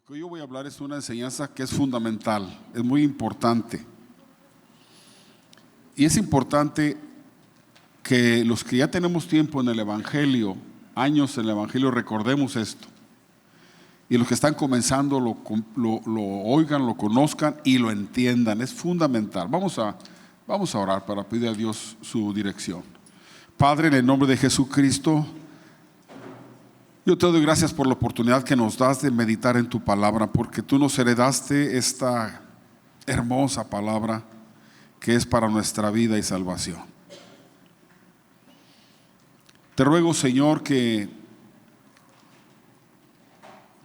que hoy yo voy a hablar es una enseñanza que es fundamental, es muy importante. Y es importante que los que ya tenemos tiempo en el Evangelio, años en el Evangelio, recordemos esto. Y los que están comenzando lo oigan, lo conozcan y lo entiendan. Es fundamental. Vamos a orar para pedir a Dios su dirección. Padre, en el nombre de Jesucristo, yo te doy gracias por la oportunidad que nos das de meditar en tu palabra, porque tú nos heredaste esta hermosa palabra que es para nuestra vida y salvación. Te ruego, Señor, que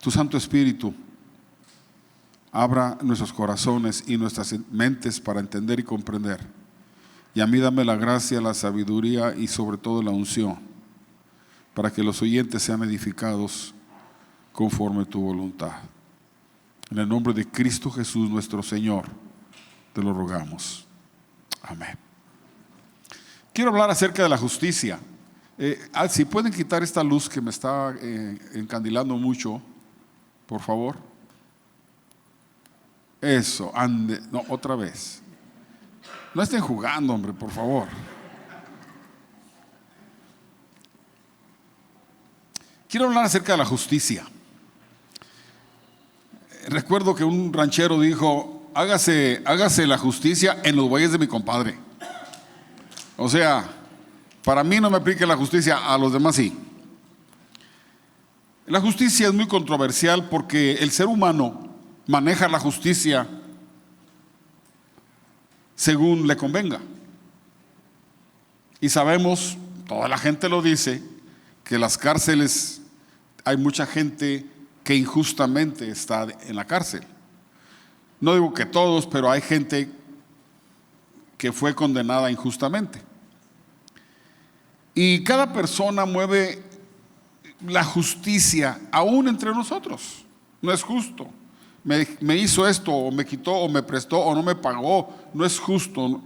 tu Santo Espíritu abra nuestros corazones y nuestras mentes para entender y comprender. Y a mí dame la gracia, la sabiduría y sobre todo la unción, para que los oyentes sean edificados conforme a tu voluntad. En el nombre de Cristo Jesús nuestro Señor, te lo rogamos. Amén. Quiero hablar acerca de la justicia. Si pueden quitar esta luz que me está encandilando mucho, por favor. Eso, ande. No, otra vez. No estén jugando, hombre, por favor. Quiero hablar acerca de la justicia. Recuerdo que un ranchero dijo: hágase la justicia en los bueyes de mi compadre. O sea, para mí no me aplique la justicia, a los demás sí. La justicia es muy controversial porque el ser humano maneja la justicia según le convenga. Y sabemos, toda la gente lo dice, que en las cárceles hay mucha gente que injustamente está en la cárcel. No digo que todos, pero hay gente que fue condenada injustamente. Y cada persona mueve la justicia aún entre nosotros. No es justo. Me hizo esto, o me quitó, o me prestó, o no me pagó. No es justo.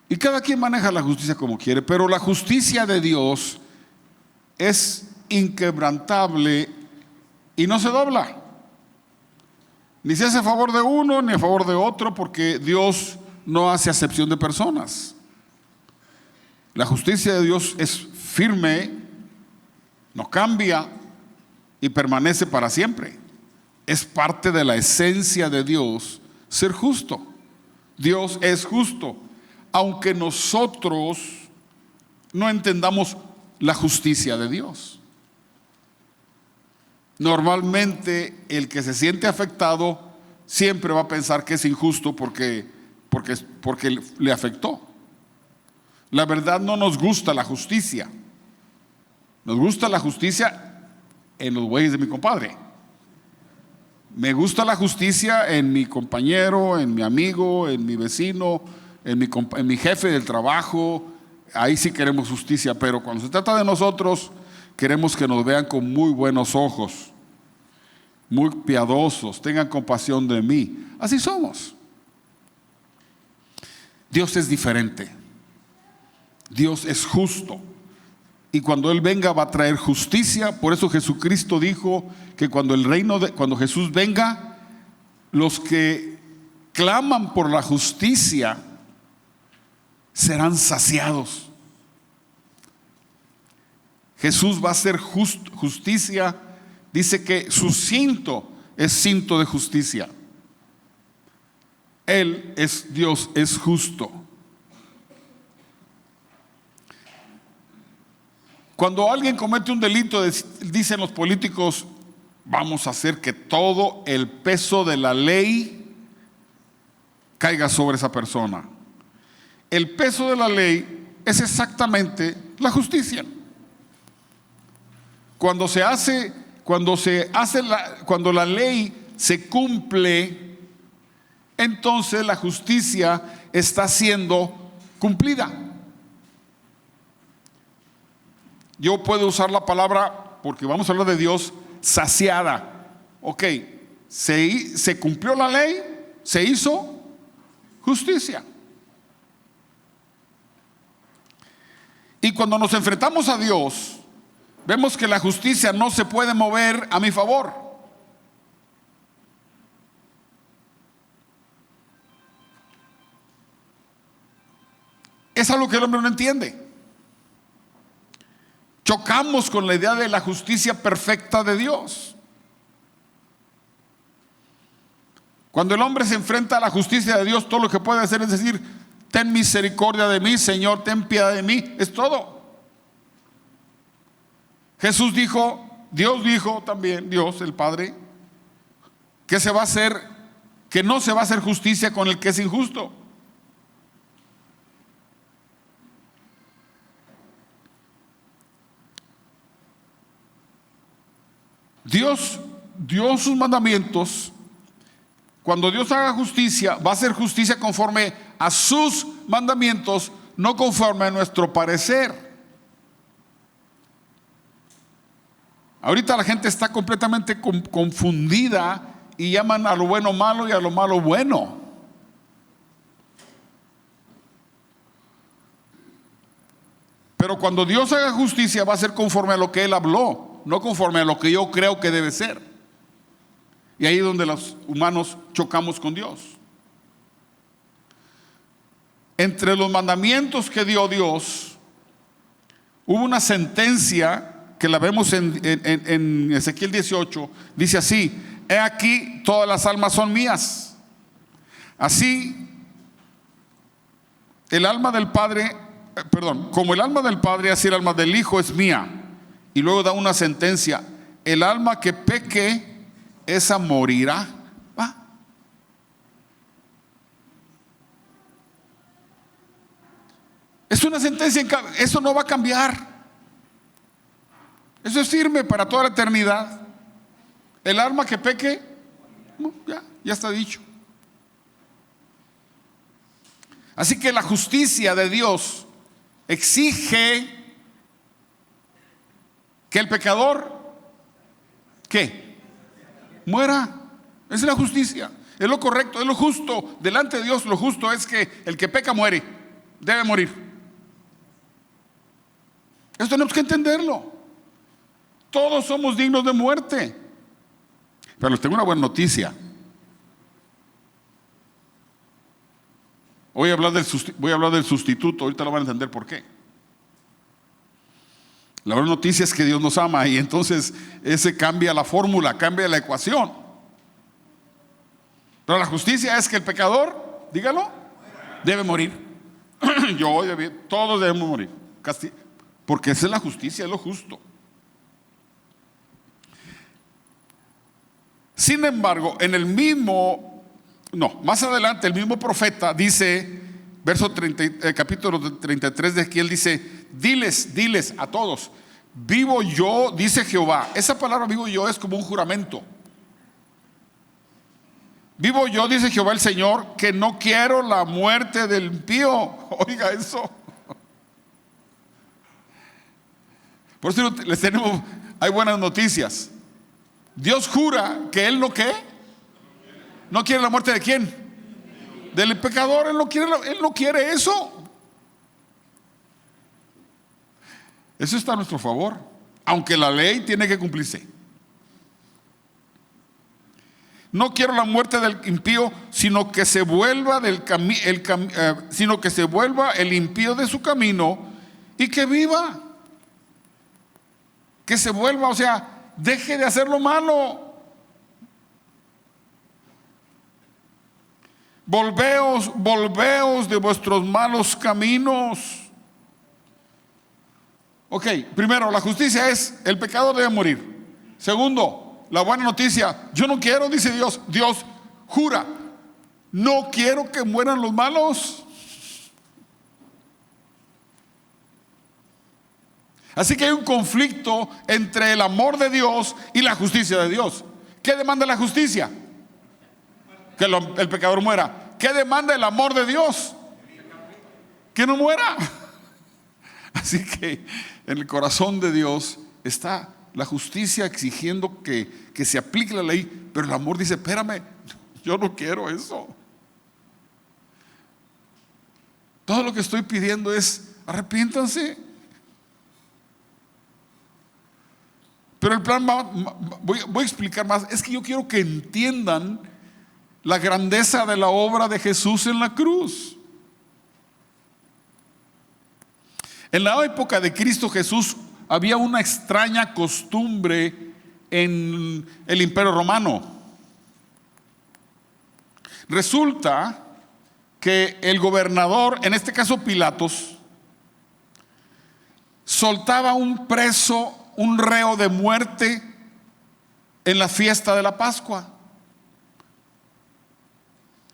Y cada quien maneja la justicia como quiere, pero la justicia de Dios es inquebrantable y no se dobla. Ni se hace a favor de uno ni a favor de otro, porque Dios no hace acepción de personas. La justicia de Dios es firme, no cambia y permanece para siempre. Es parte de la esencia de Dios ser justo. Dios es justo, aunque nosotros no entendamos la justicia de Dios. Normalmente el que se siente afectado siempre va a pensar que es injusto porque le afectó. La verdad, no nos gusta la justicia. Nos gusta la justicia en los bueyes de mi compadre. Me gusta la justicia en mi compañero, en mi amigo, en mi vecino, en mi jefe del trabajo. Ahí sí queremos justicia, pero cuando se trata de nosotros, queremos que nos vean con muy buenos ojos, muy piadosos, tengan compasión de mí. Así somos. Dios es diferente. Dios es justo. Y cuando Él venga va a traer justicia. Por eso Jesucristo dijo que cuando Jesús venga, los que claman por la justicia serán saciados. Jesús va a hacer justicia. Dice que su cinto es cinto de justicia. Él es Dios, es justo. Cuando alguien comete un delito, dicen los políticos: vamos a hacer que todo el peso de la ley caiga sobre esa persona. El peso de la ley es exactamente la justicia. Cuando la ley se cumple, entonces la justicia está siendo cumplida. Yo puedo usar la palabra, porque vamos a hablar de Dios, saciada. Ok, se cumplió la ley, se hizo justicia. Y cuando nos enfrentamos a Dios, vemos que la justicia no se puede mover a mi favor. Es algo que el hombre no entiende. Chocamos con la idea de la justicia perfecta de Dios. Cuando el hombre se enfrenta a la justicia de Dios, todo lo que puede hacer es decir: ten misericordia de mí, Señor, ten piedad de mí. Es todo. Jesús dijo, Dios dijo también, Dios el Padre, que se va a hacer, que no se va a hacer justicia con el que es injusto. Dios dio sus mandamientos. Cuando Dios haga justicia, va a hacer justicia conforme a sus mandamientos, no conforme a nuestro parecer. Ahorita la gente está completamente confundida y llaman a lo bueno malo y a lo malo bueno. Pero cuando Dios haga justicia, va a ser conforme a lo que Él habló, no conforme a lo que yo creo que debe ser. Y ahí es donde los humanos chocamos con Dios. Entre los mandamientos que dio Dios, hubo una sentencia que la vemos en Ezequiel 18. Dice así: he aquí, todas las almas son mías. Así, el alma del Padre, como el alma del Padre, así el alma del Hijo es mía. Y luego da una sentencia: el alma que peque, esa morirá. Es una sentencia, eso no va a cambiar. Eso es firme para toda la eternidad. El alma que peque, no, ya está dicho. Así que la justicia de Dios exige que el pecador, ¿qué? Muera. Esa es la justicia. Es lo correcto, es lo justo. Delante de Dios lo justo es que el que peca muere, debe morir. Eso tenemos que entenderlo. Todos somos dignos de muerte. Pero les tengo una buena noticia. Voy a hablar del sustituto. Ahorita lo van a entender por qué. La buena noticia es que Dios nos ama, y entonces ese cambia la fórmula, cambia la ecuación. Pero la justicia es que el pecador, dígalo, debe morir. Todos debemos morir. Porque esa es la justicia, es lo justo. Sin embargo, más adelante el mismo profeta dice, capítulo 33 de Ezequiel dice: diles a todos, vivo yo, dice Jehová. Esa palabra vivo yo es como un juramento. Vivo yo, dice Jehová el Señor, que no quiero la muerte del impío. Oiga eso. Por eso hay buenas noticias. Dios jura que Él no quiere la muerte de ¿quién? Del pecador. Él no quiere eso. Eso está a nuestro favor, aunque la ley tiene que cumplirse. No quiero la muerte del impío, sino que se vuelva el impío de su camino y que viva. Que se vuelva, o sea, deje de hacer lo malo. Volveos de vuestros malos caminos. Ok, primero, la justicia es: el pecado debe morir. Segundo, la buena noticia: yo no quiero, dice Dios. Dios jura: no quiero que mueran los malos. Así que hay un conflicto entre el amor de Dios y la justicia de Dios. ¿Qué demanda la justicia? Que el pecador muera. ¿Qué demanda el amor de Dios? Que no muera. Así que en el corazón de Dios está la justicia exigiendo que se aplique la ley, pero el amor dice: espérame, yo no quiero eso. Todo lo que estoy pidiendo es: arrepiéntanse. Pero el plan, voy a explicar más. Es que yo quiero que entiendan la grandeza de la obra de Jesús en la cruz. En la época de Cristo Jesús había una extraña costumbre en el Imperio Romano. Resulta que el gobernador, en este caso Pilatos, soltaba un preso, un reo de muerte en la fiesta de la Pascua.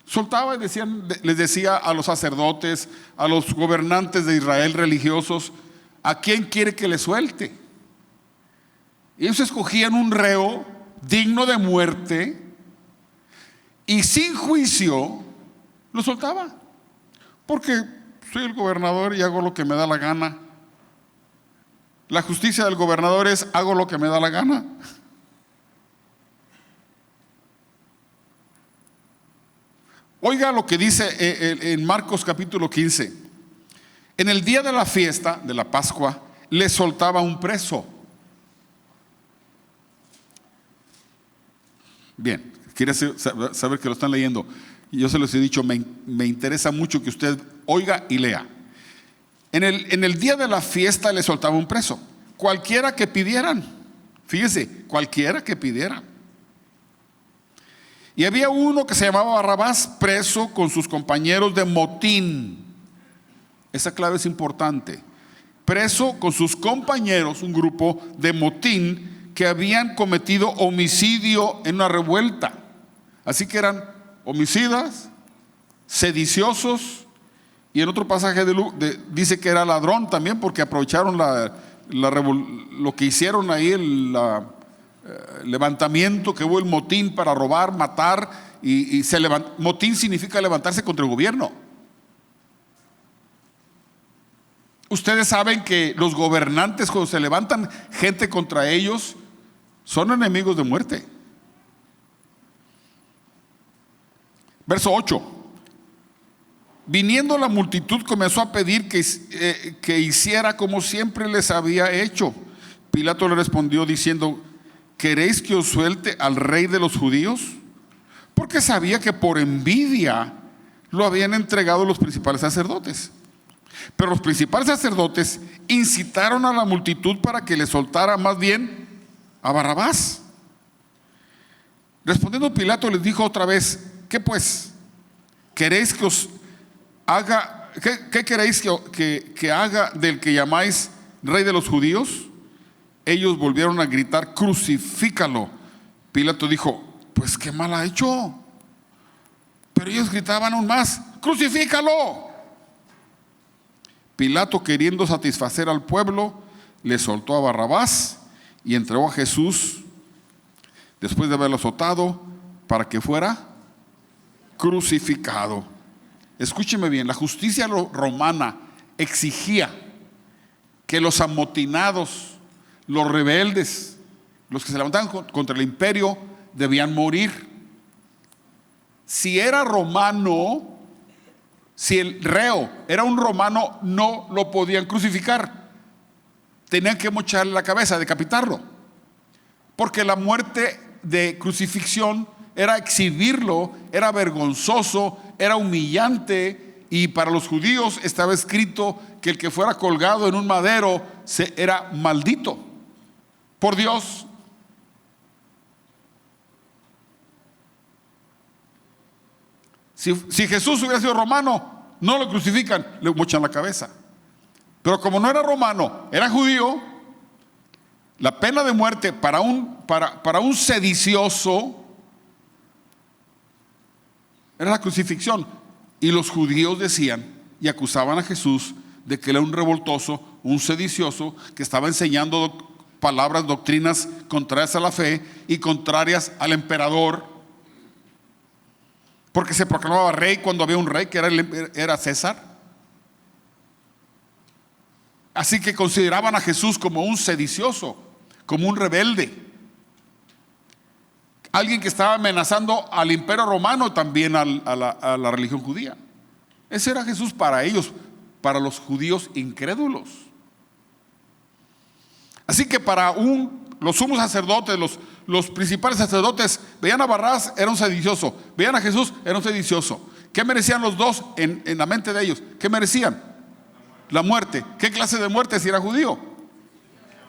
Soltaba y les decía a los sacerdotes, a los gobernantes de Israel religiosos, ¿a quién quiere que le suelte? Y ellos escogían un reo digno de muerte y sin juicio lo soltaba, porque soy el gobernador y hago lo que me da la gana. La justicia del gobernador es: hago lo que me da la gana. Oiga lo que dice en Marcos capítulo 15. En el día de la fiesta de la Pascua le soltaba un preso. Bien, quiere saber que lo están leyendo. Yo se los he dicho, me interesa mucho que usted oiga y lea. En el día de la fiesta le soltaba un preso, cualquiera que pidieran. Fíjese, cualquiera que pidieran. Y había uno que se llamaba Barrabás, preso con sus compañeros de motín. Esa clave es importante. Preso con sus compañeros, un grupo de motín que habían cometido homicidio en una revuelta. Así que eran homicidas, sediciosos, y en otro pasaje dice que era ladrón también, porque aprovecharon lo que hicieron ahí, el levantamiento que hubo, el motín para robar, matar, motín significa levantarse contra el gobierno. Ustedes saben que los gobernantes, cuando se levantan gente contra ellos, son enemigos de muerte. Verso 8. Viniendo la multitud, comenzó a pedir que hiciera como siempre les había hecho. Pilato le respondió diciendo: ¿queréis que os suelte al rey de los judíos? Porque sabía que por envidia lo habían entregado los principales sacerdotes. Pero los principales sacerdotes incitaron a la multitud para que le soltara más bien a Barrabás. Respondiendo Pilato les dijo otra vez: ¿qué pues? ¿Queréis que os haga? ¿Qué queréis que haga del que llamáis rey de los judíos? Ellos volvieron a gritar: crucifícalo. Pilato dijo: pues qué mal ha hecho. Pero ellos gritaban aún más: crucifícalo. Pilato, queriendo satisfacer al pueblo, le soltó a Barrabás y entregó a Jesús, después de haberlo azotado, para que fuera crucificado. Escúcheme bien, la justicia romana exigía que los amotinados, los rebeldes, los que se levantaban contra el imperio, debían morir. Si era romano, si el reo era un romano, no lo podían crucificar. Tenían que mocharle la cabeza, decapitarlo. Porque la muerte de crucifixión era exhibirlo, era vergonzoso, era humillante, y para los judíos estaba escrito que el que fuera colgado en un madero era maldito por Dios. Si Jesús hubiera sido romano, no lo crucifican, le mochan la cabeza. Pero como no era romano, era judío, la pena de muerte para un sedicioso era la crucifixión. Y los judíos decían y acusaban a Jesús de que era un revoltoso, un sedicioso, que estaba enseñando palabras, doctrinas contrarias a la fe y contrarias al emperador, porque se proclamaba rey cuando había un rey que era César. Así que consideraban a Jesús como un sedicioso, como un rebelde, alguien que estaba amenazando al imperio romano, también a la religión judía. Ese era Jesús para ellos, para los judíos incrédulos. Así que para los sumos sacerdotes, los principales sacerdotes, veían a Barrabás, era un sedicioso; veían a Jesús, era un sedicioso. ¿Qué merecían los dos en la mente de ellos? ¿Qué merecían? la muerte. ¿Qué clase de muerte si era judío?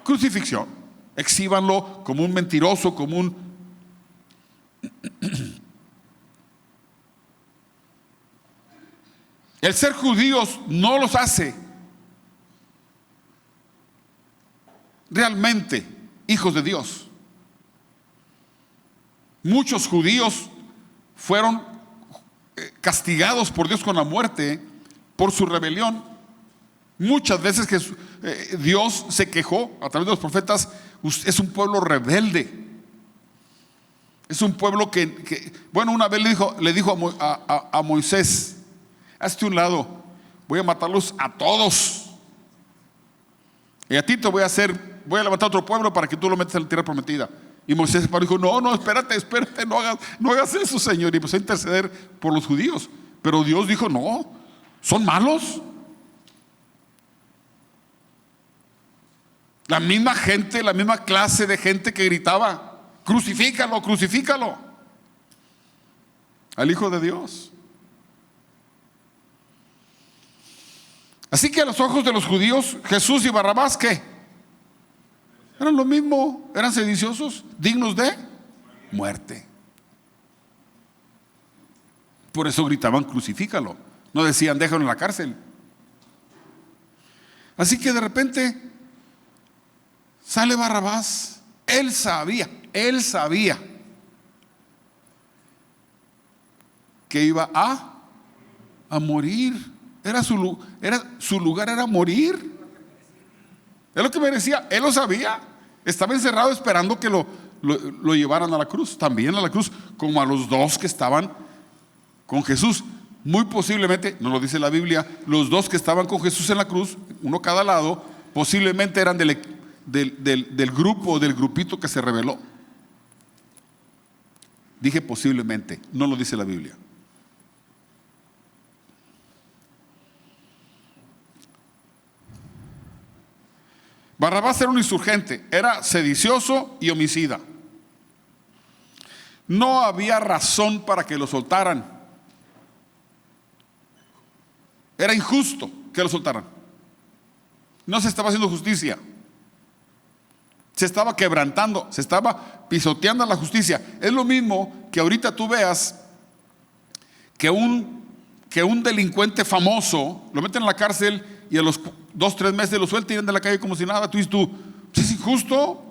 Crucifixión. Exhíbanlo como un mentiroso, como un... El ser judíos no los hace realmente hijos de Dios. Muchos judíos fueron castigados por Dios con la muerte por su rebelión. Muchas veces Dios se quejó a través de los profetas: es un pueblo rebelde, es un pueblo que bueno, una vez le dijo a Moisés: hazte un lado, voy a matarlos a todos, y a ti te voy a levantar otro pueblo para que tú lo metas en la tierra prometida. Y Moisés paró y dijo: no, espérate, no hagas eso, Señor. Y empezó a interceder por los judíos. Pero Dios dijo: no, son malos. La misma gente, la misma clase de gente que gritaba: crucifícalo, crucifícalo al Hijo de Dios. Así que a los ojos de los judíos, Jesús y Barrabás, ¿qué? Eran lo mismo, eran sediciosos, dignos de muerte. Por eso gritaban: crucifícalo. No decían: déjalo en la cárcel. Así que de repente sale Barrabás. Él sabía que iba a morir. Su lugar era morir. Es lo que merecía. Él lo sabía. Estaba encerrado esperando que lo llevaran a la cruz. También a la cruz, como a los dos que estaban con Jesús. Muy posiblemente, no lo dice la Biblia, los dos que estaban con Jesús en la cruz, uno cada lado, posiblemente eran del grupo, del grupito que se rebeló. Dije posiblemente, no lo dice la Biblia. Barrabás era un insurgente, era sedicioso y homicida. No había razón para que lo soltaran. Era injusto que lo soltaran. No se estaba haciendo justicia. Se estaba quebrantando, se estaba pisoteando la justicia. Es lo mismo que ahorita tú veas que un delincuente famoso lo meten en la cárcel y a los 2-3 meses lo sueltan y irán de la calle como si nada. Tú dices: ¿es injusto?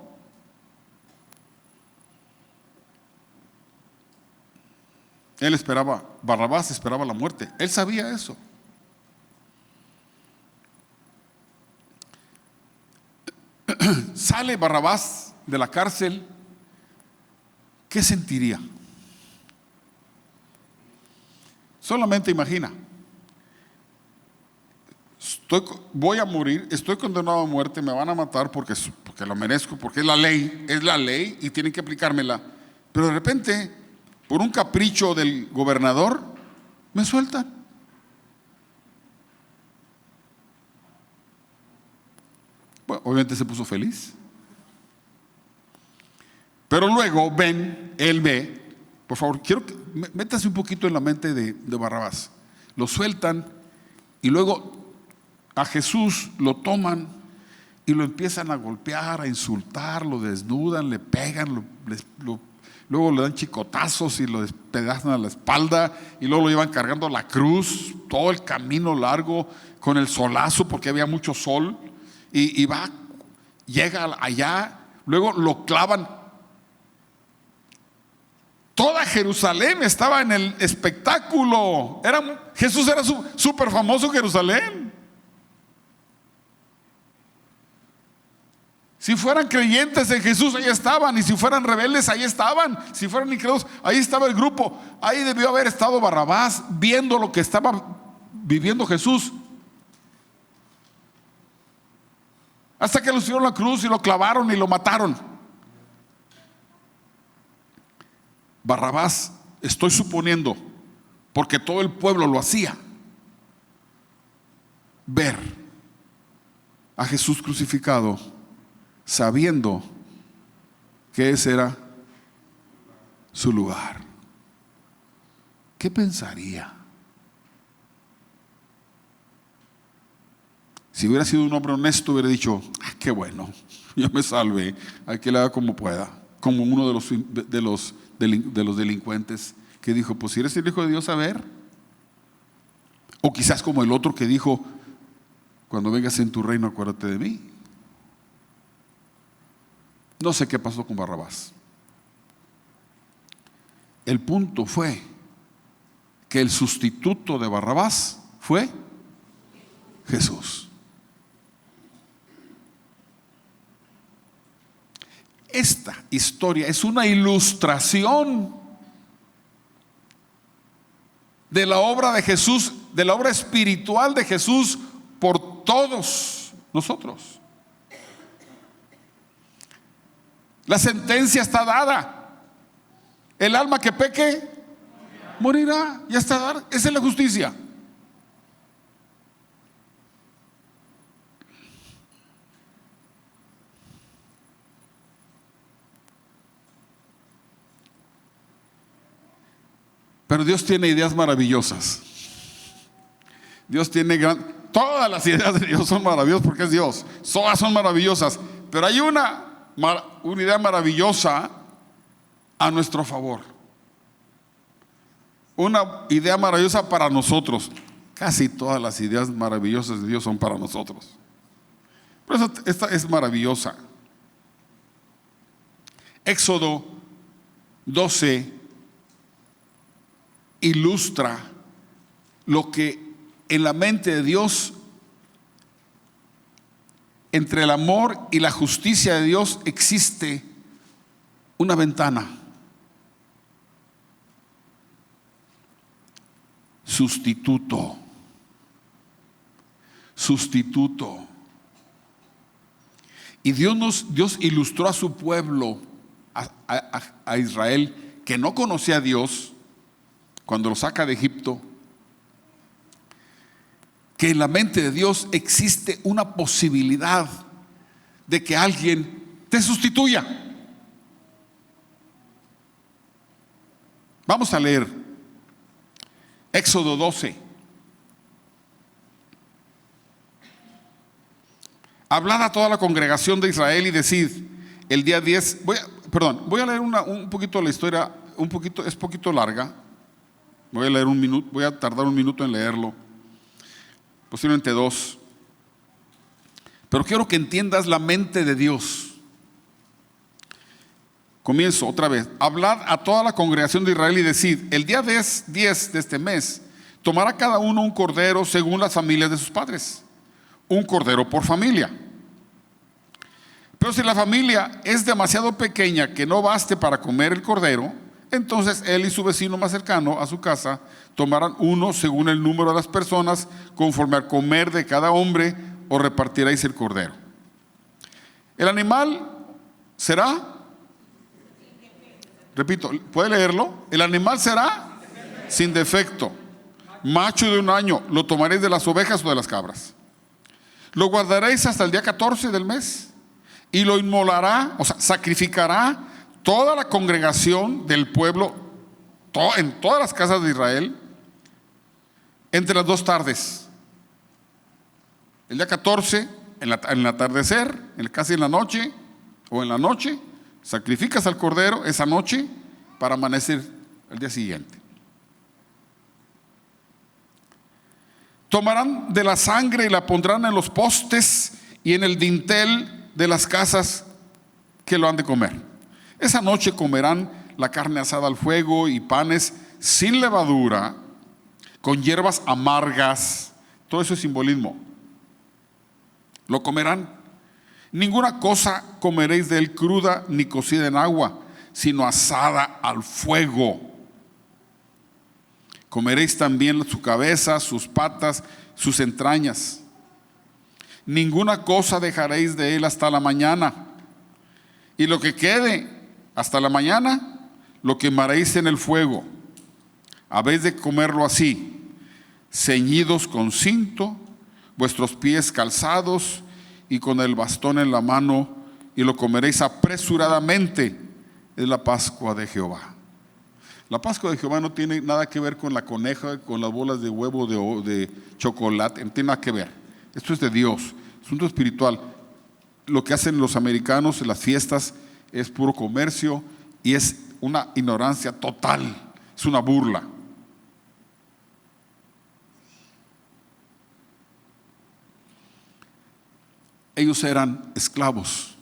Barrabás esperaba la muerte. Él sabía eso. Sale Barrabás de la cárcel. ¿Qué sentiría? Solamente imagina: voy a morir, estoy condenado a muerte, me van a matar porque lo merezco, porque es la ley y tienen que aplicármela. Pero de repente, por un capricho del gobernador, me sueltan. Bueno, obviamente se puso feliz. Pero luego él ve, por favor, quiero que métase un poquito en la mente de Barrabás. Lo sueltan y luego a Jesús lo toman y lo empiezan a golpear, a insultar, lo desnudan, le pegan, luego le dan chicotazos y lo despedazan a la espalda, y luego lo llevan cargando a la cruz todo el camino largo con el solazo, porque había mucho sol, y llega allá, luego lo clavan. Toda Jerusalén estaba en el espectáculo. Jesús era súper famoso Jerusalén. Si fueran creyentes en Jesús, ahí estaban. Y si fueran rebeldes, ahí estaban. Si fueran incrédulos, ahí estaba el grupo. Ahí debió haber estado Barrabás viendo lo que estaba viviendo Jesús. Hasta que lo subieron a la cruz y lo clavaron y lo mataron. Barrabás, estoy suponiendo, porque todo el pueblo lo hacía, ver a Jesús crucificado, sabiendo que ese era su lugar. ¿Qué pensaría? Si hubiera sido un hombre honesto, hubiera dicho: qué bueno, yo me salvé, hay que le haga como pueda. Como uno de los delincuentes que dijo: pues si eres el Hijo de Dios, a ver. O quizás como el otro que dijo: cuando vengas en tu reino, acuérdate de mí. No sé qué pasó con Barrabás. El punto fue que el sustituto de Barrabás fue Jesús. Esta historia es una ilustración de la obra de Jesús, de la obra espiritual de Jesús por todos nosotros. La sentencia está dada. El alma que peque morirá. Ya está dada. Esa es la justicia. Pero Dios tiene ideas maravillosas. Dios tiene todas las ideas de Dios son maravillosas porque es Dios. Todas son maravillosas. Pero hay una idea maravillosa a nuestro favor. Una idea maravillosa para nosotros. Casi todas las ideas maravillosas de Dios son para nosotros. Por eso esta es maravillosa. Éxodo 12 ilustra lo que en la mente de Dios, entre el amor y la justicia de Dios, existe una ventana. Sustituto. Y Dios ilustró a su pueblo, a Israel, que no conocía a Dios, cuando lo saca de Egipto, que en la mente de Dios existe una posibilidad de que alguien te sustituya. Vamos a leer Éxodo 12. Hablad a toda la congregación de Israel y decid: el día 10, voy a leer un poquito la historia, es poquito larga. Voy a leer un minuto, voy a tardar un minuto en leerlo, posiblemente 2. Pero quiero que entiendas la mente de Dios. Comienzo otra vez. Hablad a toda la congregación de Israel y decid: el día 10 de este mes tomará cada uno un cordero según las familias de sus padres, un cordero por familia. Pero si la familia es demasiado pequeña que no baste para comer el cordero, entonces él y su vecino más cercano a su casa tomarán uno según el número de las personas, conforme al comer de cada hombre, o repartiréis el cordero. El animal será, repito, ¿puede leerlo? El animal será sin defecto, macho de 1 año. Lo tomaréis de las ovejas o de las cabras. Lo guardaréis hasta el día 14 del mes y lo inmolará, o sea, sacrificará toda la congregación del pueblo, en todas las casas de Israel, entre las 2 tardes. El día 14, en el atardecer, casi en la noche, o en la noche, sacrificas al cordero esa noche para amanecer el día siguiente. Tomarán de la sangre y la pondrán en los postes y en el dintel de las casas que lo han de comer. Esa noche comerán la carne asada al fuego y panes sin levadura, con hierbas amargas. Todo eso es simbolismo. Lo comerán. Ninguna cosa comeréis de él cruda ni cocida en agua, sino asada al fuego. Comeréis también su cabeza, sus patas, sus entrañas. Ninguna cosa dejaréis de él hasta la mañana. Y lo que quede hasta la mañana, lo quemaréis en el fuego. Habéis de comerlo así, ceñidos con cinto, vuestros pies calzados y con el bastón en la mano, y lo comeréis apresuradamente. Es la Pascua de Jehová. La Pascua de Jehová no tiene nada que ver con la coneja, con las bolas de huevo de chocolate, no tiene nada que ver. Esto es de Dios, asunto espiritual. Lo que hacen los americanos en las fiestas es puro comercio y es una ignorancia total, es una burla. Ellos eran esclavos,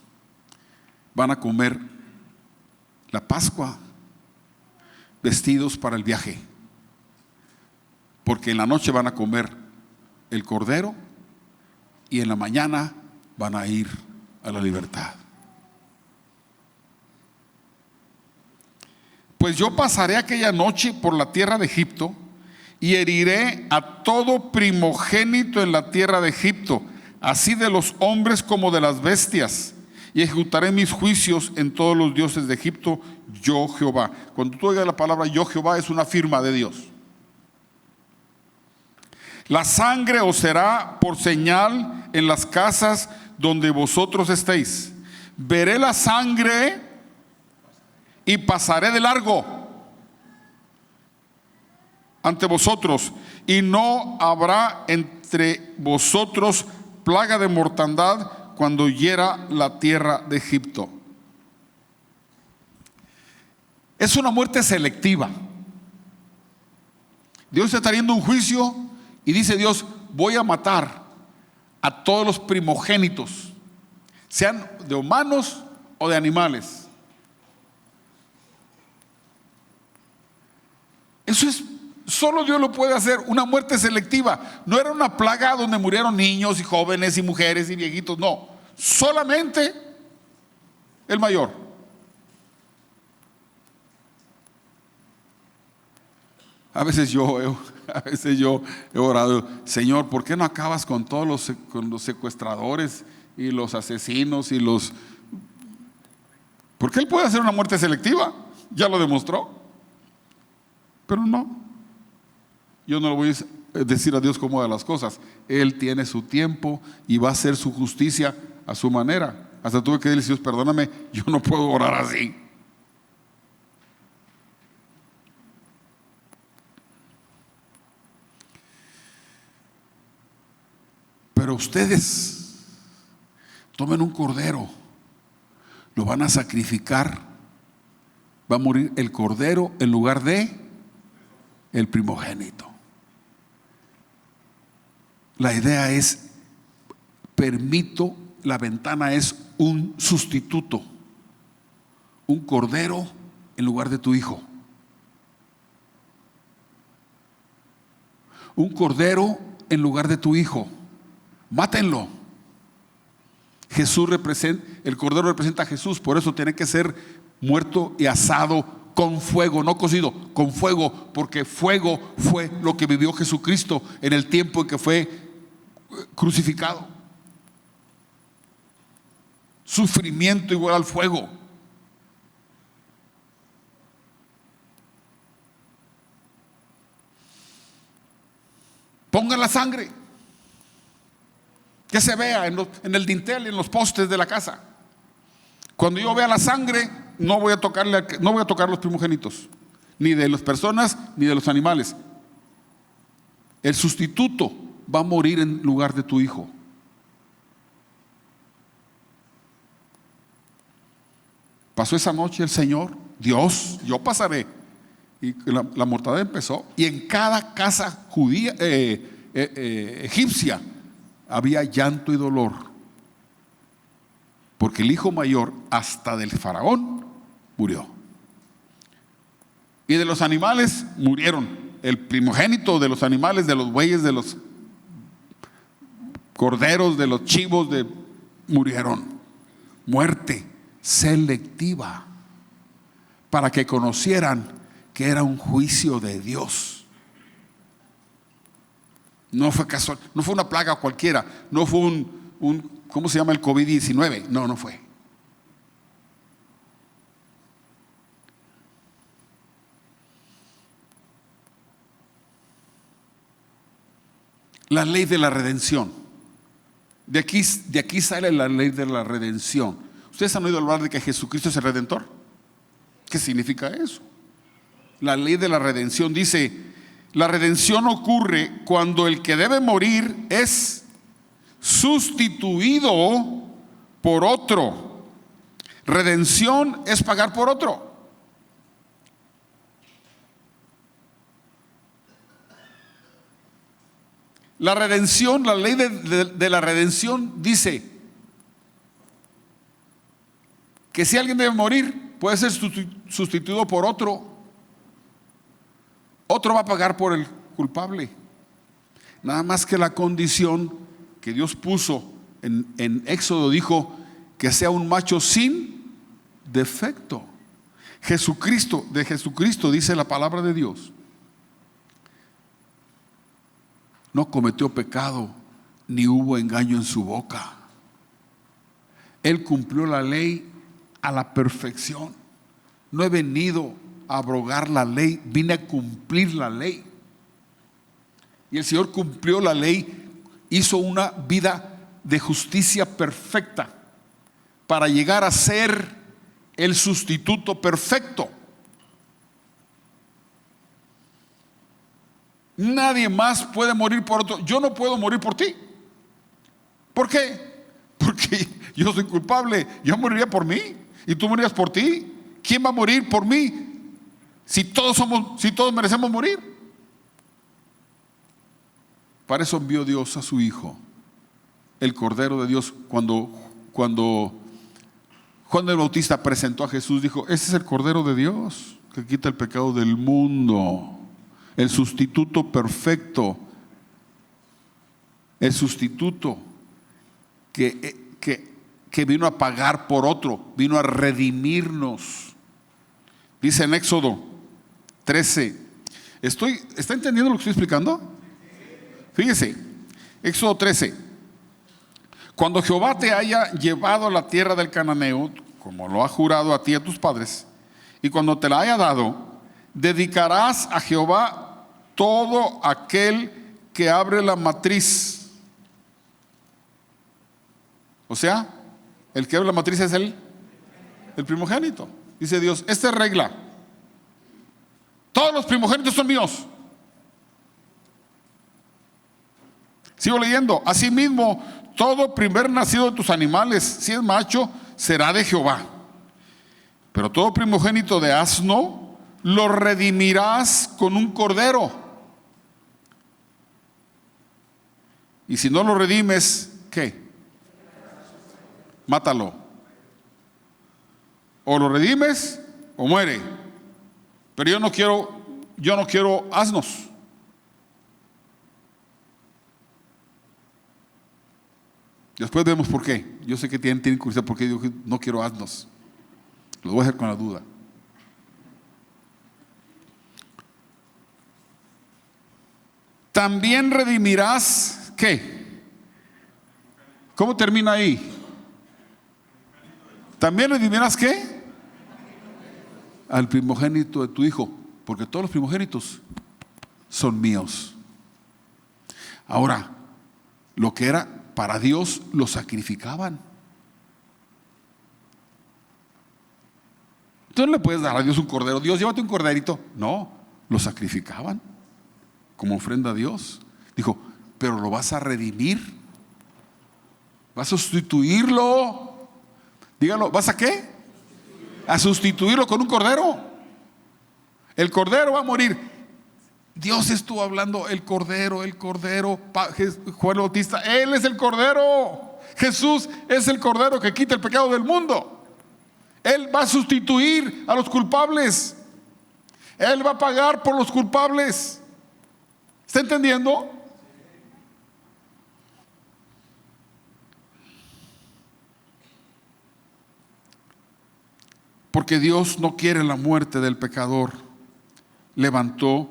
van a comer la Pascua vestidos para el viaje, porque en la noche van a comer el cordero y en la mañana van a ir a la libertad. Pues yo pasaré aquella noche por la tierra de Egipto y heriré a todo primogénito en la tierra de Egipto, así de los hombres como de las bestias, y ejecutaré mis juicios en todos los dioses de Egipto, yo Jehová. Cuando tú oigas la palabra yo Jehová, es una firma de Dios. La sangre os será por señal en las casas donde vosotros estéis. Veré la sangre y pasaré de largo ante vosotros, y no habrá entre vosotros plaga de mortandad cuando hiera la tierra de Egipto. Es una muerte selectiva. Dios está trayendo un juicio y dice Dios: voy a matar a todos los primogénitos, sean de humanos o de animales. Eso es, solo Dios lo puede hacer, una muerte selectiva. No era una plaga donde murieron niños y jóvenes y mujeres y viejitos, no, solamente el mayor. A veces yo he orado: Señor, ¿por qué no acabas con todos con los secuestradores y los asesinos y los... Porque Él puede hacer una muerte selectiva, ya lo demostró. Pero no, yo no le voy a decir a Dios cómo haga las cosas. Él tiene su tiempo y va a hacer su justicia a su manera. Hasta tuve que decirle: Dios, perdóname, yo no puedo orar así. Pero ustedes tomen un cordero, lo van a sacrificar, va a morir el cordero en lugar de el primogénito. La idea es: permito, la ventana es un sustituto, un cordero en lugar de tu hijo, un cordero en lugar de tu hijo. Mátenlo. El cordero representa a Jesús, por eso tiene que ser muerto y asado con fuego, no cocido, con fuego, porque fuego fue lo que vivió Jesucristo en el tiempo en que fue crucificado. Sufrimiento igual al fuego. Pongan la sangre, que se vea en el dintel y en los postes de la casa. Cuando yo vea la sangre, no voy a tocar los primogénitos, ni de las personas ni de los animales. El sustituto va a morir en lugar de tu hijo. Pasó esa noche el Señor, Dios: yo pasaré. Y la mortandad empezó, y en cada casa judía, egipcia, había llanto y dolor, porque el hijo mayor, hasta del faraón, murió. Y de los animales murieron. El primogénito de los animales, de los bueyes, de los corderos, de los chivos, murieron. Muerte selectiva, para que conocieran que era un juicio de Dios. No fue casual, no fue una plaga cualquiera, no fue un ¿cómo se llama? El COVID-19. No fue. La ley de la redención. De aquí sale la ley de la redención. ¿Ustedes han oído hablar de que Jesucristo es el Redentor? ¿Qué significa eso? La ley de la redención dice: la redención ocurre cuando el que debe morir es sustituido por otro. Redención es pagar por otro. La redención, la ley de la redención dice que si alguien debe morir, puede ser sustituido por otro. Otro va a pagar por el culpable. Nada más que la condición que Dios puso en Éxodo dijo que sea un macho sin defecto. De Jesucristo dice la palabra de Dios: no cometió pecado, ni hubo engaño en su boca. Él cumplió la ley a la perfección. No he venido a abrogar la ley, vine a cumplir la ley. Y el Señor cumplió la ley, hizo una vida de justicia perfecta para llegar a ser el sustituto perfecto. Nadie más puede morir por otro. Yo no puedo morir por ti. ¿Por qué? Porque yo soy culpable. Yo moriría por mí y tú morirías por ti. ¿Quién va a morir por mí si todos merecemos morir? Para eso envió Dios a su Hijo, el Cordero de Dios. Cuando Juan el Bautista presentó a Jesús, dijo: ese es el Cordero de Dios que quita el pecado del mundo. El sustituto perfecto, el sustituto que vino a pagar por otro, vino a redimirnos. Dice en Éxodo 13, ¿está entendiendo lo que estoy explicando? Fíjese, Éxodo 13: cuando Jehová te haya llevado a la tierra del cananeo, como lo ha jurado a ti y a tus padres, y cuando te la haya dado, dedicarás a Jehová todo aquel que abre la matriz. O sea, el que abre la matriz es el primogénito. Dice Dios: esta es regla, todos los primogénitos son míos. Sigo leyendo: asimismo, todo primer nacido de tus animales, si es macho, será de Jehová. Pero todo primogénito de asno lo redimirás con un cordero. Y si no lo redimes, ¿qué? Mátalo. O lo redimes o muere. Pero yo no quiero asnos. Después vemos por qué. Yo sé que tienen curiosidad por qué digo que no quiero asnos. Lo voy a dejar con la duda. También redimirás, ¿qué? ¿Cómo termina ahí? También redimirás, ¿qué? Al primogénito de tu hijo, porque todos los primogénitos son míos. Ahora, lo que era para Dios lo sacrificaban. Tú no le puedes dar a Dios un cordero. Dios, llévate un corderito. No, lo sacrificaban como ofrenda a Dios. Dijo: pero lo vas a redimir, vas a sustituirlo. Dígalo, ¿vas a qué? A sustituirlo con un cordero. El cordero va a morir. Dios estuvo hablando: el cordero, Juan el Bautista, Él es el cordero. Jesús es el cordero que quita el pecado del mundo. Él va a sustituir a los culpables. Él va a pagar por los culpables. ¿Está entendiendo? Porque Dios no quiere la muerte del pecador. Levantó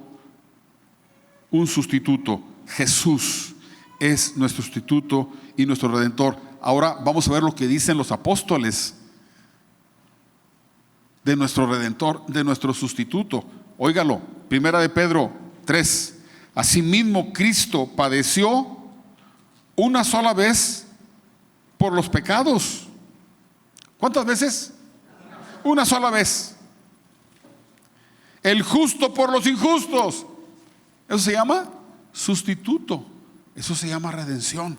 un sustituto. Jesús es nuestro sustituto y nuestro redentor. Ahora vamos a ver lo que dicen los apóstoles de nuestro redentor, de nuestro sustituto. Óigalo, 1 de Pedro 3. Asimismo, Cristo padeció una sola vez por los pecados. ¿Cuántas veces? Una sola vez. El justo por los injustos. Eso se llama sustituto. Eso se llama redención.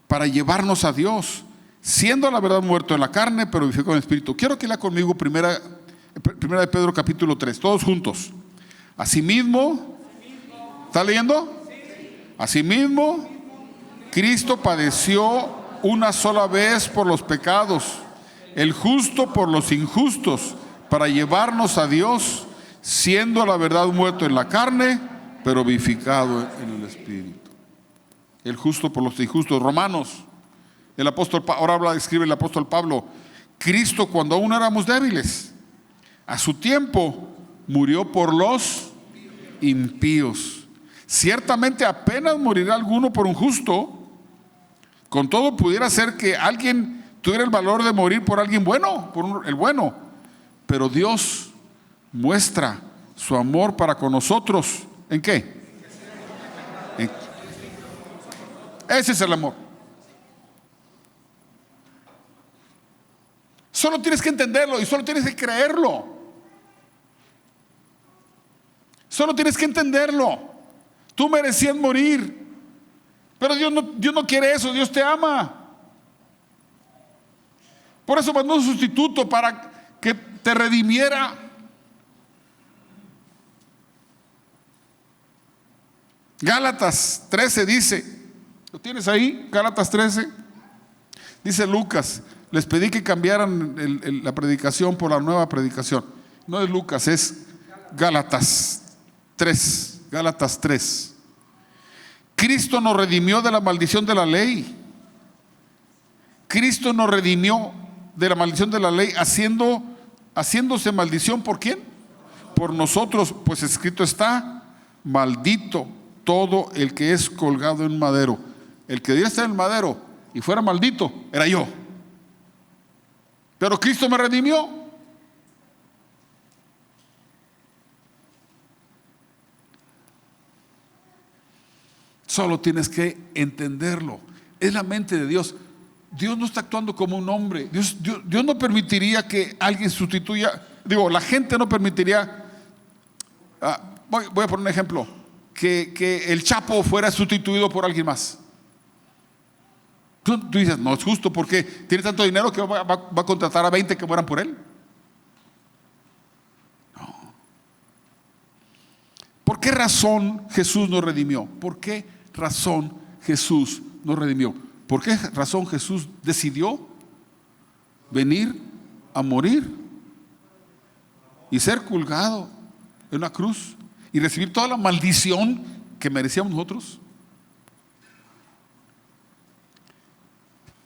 para llevarnos a Dios, siendo la verdad muerto en la carne, pero vivificado en el Espíritu. Quiero que lea conmigo primera de Pedro capítulo 3, todos juntos. Asimismo, ¿está leyendo? Asimismo, Cristo padeció una sola vez por los pecados, el justo por los injustos, para llevarnos a Dios, siendo la verdad muerto en la carne, pero vivificado en el Espíritu. El justo por los injustos. Romanos, el apóstol, ahora escribe el apóstol Pablo: Cristo, cuando aún éramos débiles, a su tiempo murió por los impíos. Ciertamente apenas morirá alguno por un justo, con todo pudiera ser que alguien tuviera el valor de morir por alguien bueno, el bueno. Pero Dios muestra su amor para con nosotros. ¿En qué? Ese es el amor. Solo tienes que entenderlo y solo tienes que creerlo. Solo tienes que entenderlo. Tú merecías morir, pero Dios no quiere eso. Dios te ama. Por eso mandó un sustituto para que te redimiera. Gálatas 13 dice, ¿lo tienes ahí? Gálatas 13. Dice Lucas: les pedí que cambiaran la predicación por la nueva predicación. No es Lucas, es Gálatas 3. Gálatas 3. Cristo nos redimió de la maldición de la ley. Cristo nos redimió de la maldición de la ley, haciéndose maldición. ¿Por quién? Por nosotros, pues escrito está: maldito todo el que es colgado en madero. El que debiera estar en el madero y fuera maldito era yo, pero Cristo me redimió. Solo tienes que entenderlo. Es la mente de Dios. Dios no está actuando como un hombre. Dios no permitiría que alguien sustituya. La gente no permitiría. Voy a poner un ejemplo. Que el Chapo fuera sustituido por alguien más. Tú dices, no es justo porque tiene tanto dinero que va a contratar a 20 que mueran por él. No. ¿Por qué razón Jesús nos redimió? ¿Por qué razón Jesús nos redimió? ¿Por qué razón Jesús decidió venir a morir y ser colgado en una cruz y recibir toda la maldición que merecíamos nosotros?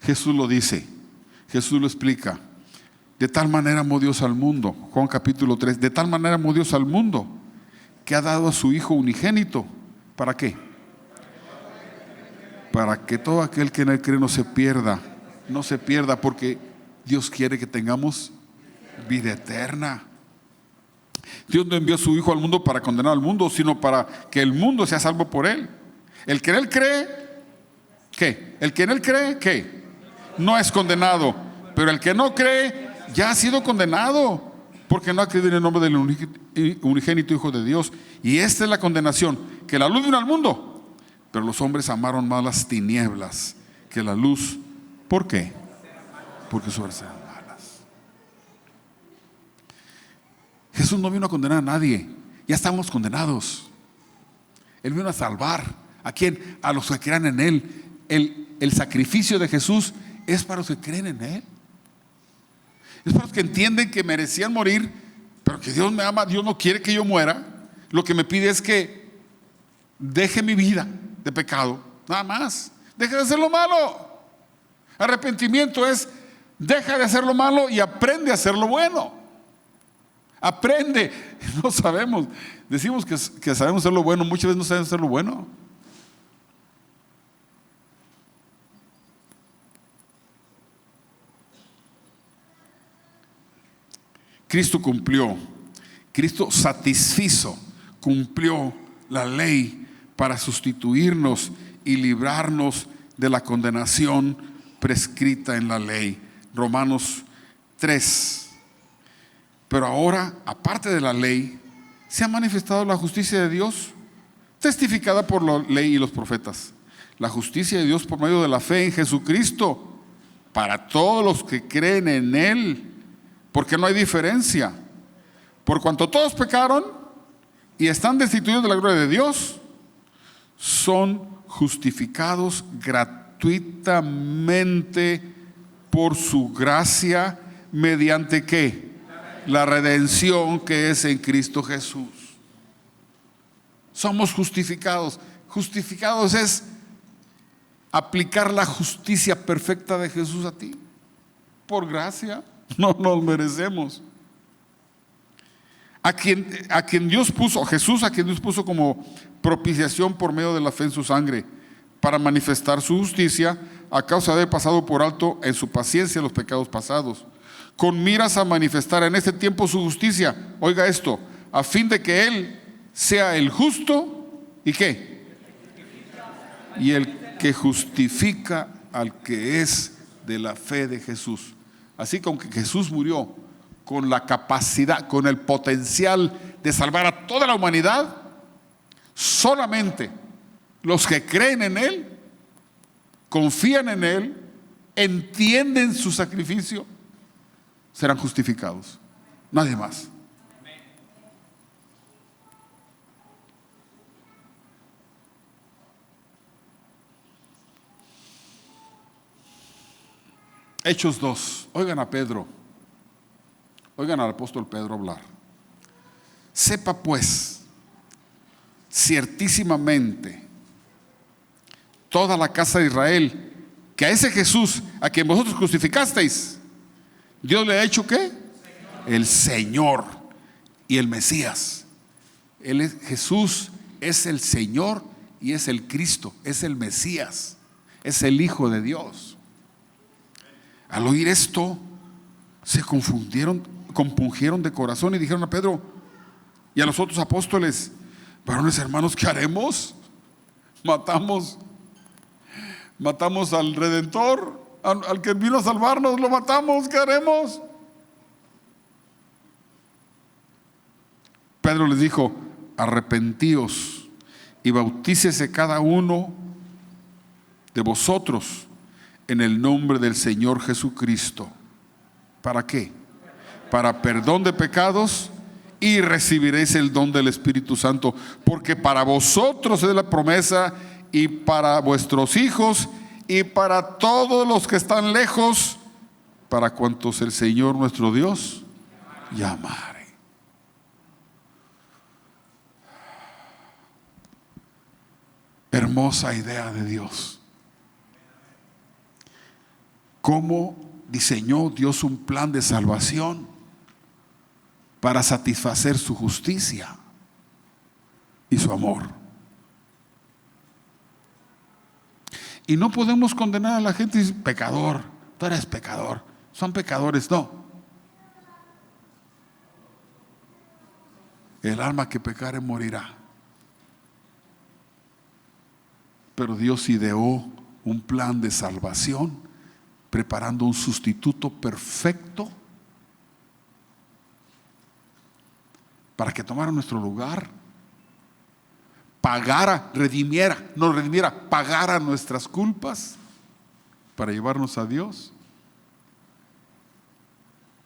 Jesús lo dice, Jesús lo explica. De tal manera amó Dios al mundo, Juan capítulo 3, de tal manera amó Dios al mundo que ha dado a su Hijo unigénito. ¿Para qué? Para que todo aquel que en él cree no se pierda, porque Dios quiere que tengamos vida eterna. Dios no envió a su Hijo al mundo para condenar al mundo, sino para que el mundo sea salvo por él. El que en él cree, ¿qué? El que en él cree, ¿qué? No es condenado, pero el que no cree ya ha sido condenado, porque no ha creído en el nombre del unigénito Hijo de Dios. Y esta es la condenación, que la luz vino al mundo, pero los hombres amaron más las tinieblas que la luz. ¿Por qué? Porque sus obras eran malas. Jesús no vino a condenar a nadie, ya estamos condenados. Él vino a salvar. ¿A quién? A los que crean en Él. El sacrificio de Jesús es para los que creen en Él. Es para los que entienden que merecían morir, pero que Dios me ama. Dios no quiere que yo muera. Lo que me pide es que deje mi vida de pecado, nada más. Deje de hacer lo malo. Arrepentimiento es: deja de hacer lo malo y aprende a hacer lo bueno. Aprende. No sabemos. Decimos que sabemos hacer lo bueno, muchas veces no sabemos hacer lo bueno. Cristo cumplió, Cristo satisfizo, cumplió la ley para sustituirnos y librarnos de la condenación prescrita en la ley. Romanos 3. Pero ahora, aparte de la ley, se ha manifestado la justicia de Dios, testificada por la ley y los profetas. la justicia de Dios por medio de la fe en Jesucristo, para todos los que creen en Él, porque no hay diferencia. Por cuanto todos pecaron y están destituidos de la gloria de Dios, son justificados gratuitamente por su gracia, mediante ¿qué? La redención que es en Cristo Jesús. Somos justificados. Justificados es aplicar la justicia perfecta de Jesús a ti. Por gracia, no nos merecemos. A quien Dios puso, Jesús, a quien Dios puso como propiciación por medio de la fe en su sangre, para manifestar su justicia, a causa de haber pasado por alto en su paciencia los pecados pasados, con miras a manifestar en este tiempo su justicia. Oiga esto, a fin de que Él sea el justo, ¿y qué? Y el que justifica al que es de la fe de Jesús. Así que aunque Jesús murió con la capacidad, con el potencial de salvar a toda la humanidad, solamente los que creen en Él, confían en Él, entienden su sacrificio, serán justificados. Nadie más. Hechos 2. Oigan a Pedro. Oigan al apóstol Pedro hablar. Sepa pues, ciertísimamente, toda la casa de Israel, que a ese Jesús, a quien vosotros crucificasteis, Dios le ha hecho ¿qué? El Señor y el Mesías. Jesús es el Señor y es el Cristo, es el Mesías, es el Hijo de Dios. Al oír esto, se compungieron de corazón y dijeron a Pedro y a los otros apóstoles: varones hermanos, ¿qué haremos? Matamos al Redentor, al que vino a salvarnos, lo matamos, ¿qué haremos? Pedro les dijo: arrepentíos y bautícese cada uno de vosotros en el nombre del Señor Jesucristo. ¿Para qué? Para perdón de pecados, y recibiréis el don del Espíritu Santo, porque para vosotros es la promesa, y para vuestros hijos, y para todos los que están lejos, para cuantos el Señor nuestro Dios llamare. Hermosa idea de Dios. ¿Cómo diseñó Dios un plan de salvación para satisfacer su justicia y su amor? Y no podemos condenar a la gente y decir: pecador, tú eres pecador, son pecadores. No. El alma que pecare morirá. Pero Dios ideó un plan de salvación, preparando un sustituto perfecto para que tomara nuestro lugar, pagara, pagara nuestras culpas para llevarnos a Dios.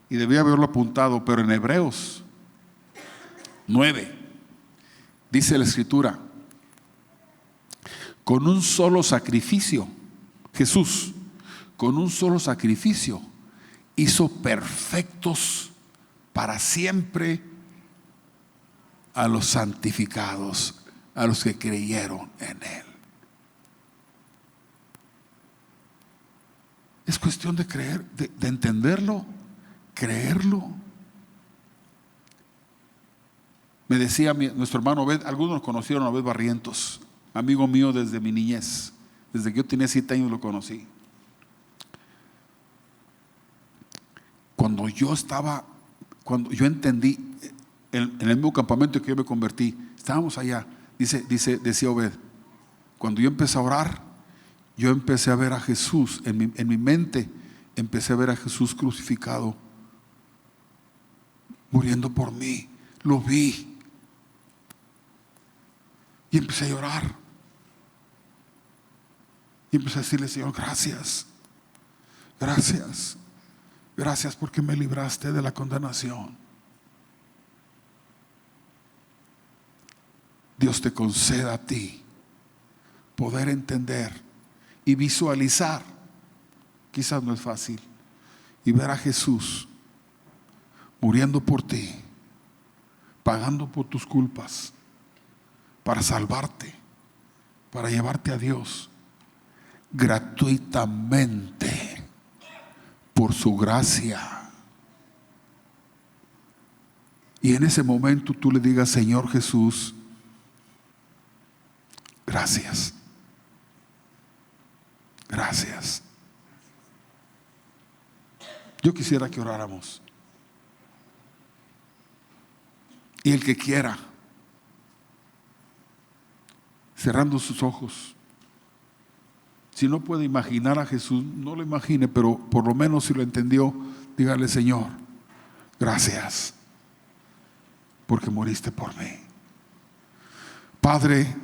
Y debía haberlo apuntado, pero en Hebreos 9 dice la Escritura: con un solo sacrificio, Jesús, con un solo sacrificio, hizo perfectos para siempre a los santificados, a los que creyeron en Él. Es cuestión de creer, de entenderlo, creerlo. Me decía nuestro hermano Obed, algunos conocieron a Obed Barrientos, amigo mío desde mi niñez, desde que yo tenía 7 años lo conocí. Cuando yo entendí, en el mismo campamento que yo me convertí, estábamos allá, decía Obed, cuando yo empecé a orar, yo empecé a ver a Jesús, en mi mente, empecé a ver a Jesús crucificado, muriendo por mí, lo vi, y empecé a llorar. Y empecé a decirle: Señor, gracias, gracias, gracias porque me libraste de la condenación. Dios te conceda a ti poder entender y visualizar. Quizás no es fácil. Y ver a Jesús muriendo por ti, pagando por tus culpas, para salvarte, para llevarte a Dios gratuitamente por su gracia. Y en ese momento tú le digas: Señor Jesús, gracias, gracias. Yo quisiera que oráramos. Y el que quiera, cerrando sus ojos, si no puede imaginar a Jesús, no lo imagine, pero por lo menos si lo entendió, dígale: Señor, gracias porque moriste por mí. Padre,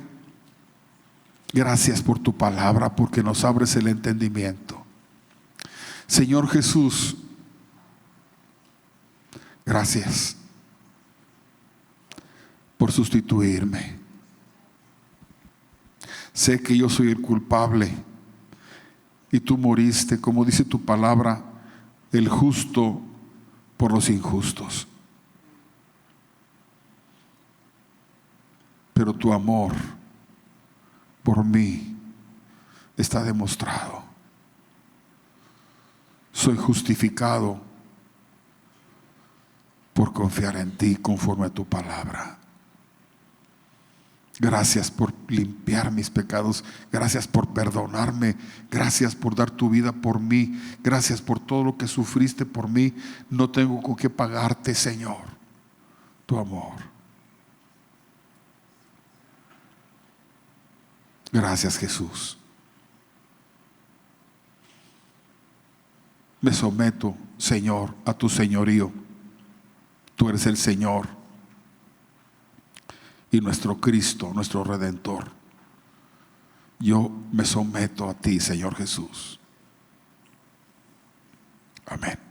gracias por tu palabra, porque nos abres el entendimiento. Señor Jesús, gracias por sustituirme. Sé que yo soy el culpable y tú moriste, como dice tu palabra, el justo por los injustos. Pero tu amor por mí está demostrado. Soy justificado por confiar en ti conforme a tu palabra. Gracias por limpiar mis pecados. Gracias por perdonarme. Gracias por dar tu vida por mí. Gracias por todo lo que sufriste por mí. No tengo con qué pagarte, Señor, tu amor. Gracias, Jesús. Me someto, Señor, a tu señorío. Tú eres el Señor y nuestro Cristo, nuestro Redentor. Yo me someto a ti, Señor Jesús. Amén.